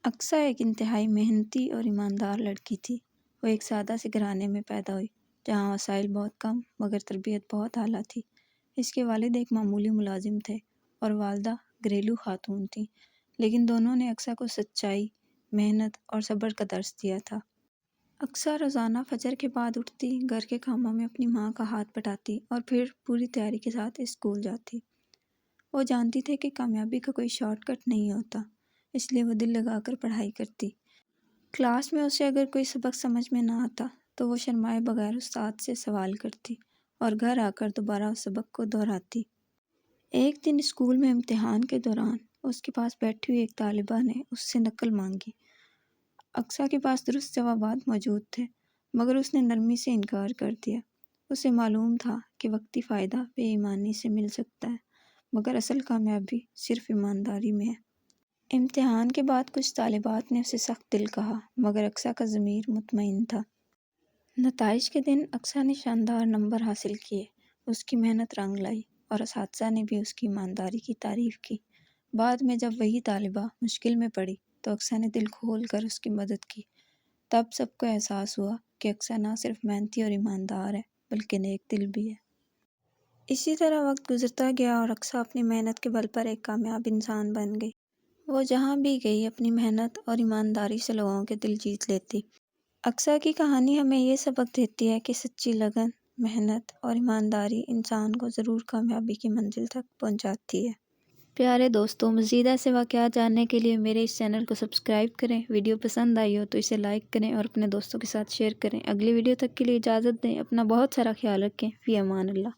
اقصیٰ ایک انتہائی محنتی اور ایماندار لڑکی تھی۔ وہ ایک سادہ سے گھرانے میں پیدا ہوئی جہاں وسائل بہت کم مگر تربیت بہت اعلیٰ تھی۔ اس کے والد ایک معمولی ملازم تھے اور والدہ گھریلو خاتون تھیں، لیکن دونوں نے اقصیٰ کو سچائی، محنت اور صبر کا درس دیا تھا۔ اقصیٰ روزانہ فجر کے بعد اٹھتی، گھر کے کاموں میں اپنی ماں کا ہاتھ بٹاتی اور پھر پوری تیاری کے ساتھ اسکول جاتی۔ وہ جانتی تھی کہ کامیابی کا کوئی شارٹ کٹ نہیں ہوتا، اس لیے وہ دل لگا کر پڑھائی کرتی۔ کلاس میں اسے اگر کوئی سبق سمجھ میں نہ آتا تو وہ شرمائے بغیر استاد سے سوال کرتی اور گھر آ کر دوبارہ اس سبق کو دہراتی۔ ایک دن اسکول میں امتحان کے دوران اس کے پاس بیٹھی ہوئی ایک طالبہ نے اس سے نقل مانگی۔ اقصیٰ کے پاس درست جوابات موجود تھے مگر اس نے نرمی سے انکار کر دیا۔ اسے معلوم تھا کہ وقتی فائدہ بے ایمانی سے مل سکتا ہے مگر اصل کامیابی صرف ایمانداری میں ہے۔ امتحان کے بعد کچھ طالبات نے اسے سخت دل کہا مگر اقصیٰ کا ضمیر مطمئن تھا۔ نتائج کے دن اقصیٰ نے شاندار نمبر حاصل کیے۔ اس کی محنت رنگ لائی اور اساتذہ نے بھی اس کی ایمانداری کی تعریف کی۔ بعد میں جب وہی طالبہ مشکل میں پڑی تو اقصیٰ نے دل کھول کر اس کی مدد کی۔ تب سب کو احساس ہوا کہ اقصیٰ نہ صرف محنتی اور ایماندار ہے بلکہ نیک دل بھی ہے۔ اسی طرح وقت گزرتا گیا اور اقصیٰ اپنی محنت کے بل پر ایک کامیاب انسان بن گئی۔ وہ جہاں بھی گئی اپنی محنت اور ایمانداری سے لوگوں کے دل جیت لیتی۔ اقصیٰ کی کہانی ہمیں یہ سبق دیتی ہے کہ سچی لگن، محنت اور ایمانداری انسان کو ضرور کامیابی کی منزل تک پہنچاتی ہے۔ پیارے دوستو، مزید ایسے واقعات جاننے کے لیے میرے اس چینل کو سبسکرائب کریں۔ ویڈیو پسند آئی ہو تو اسے لائک کریں اور اپنے دوستوں کے ساتھ شیئر کریں۔ اگلی ویڈیو تک کے لیے اجازت دیں۔ اپنا بہت سارا خیال رکھیں۔ فی امان اللہ۔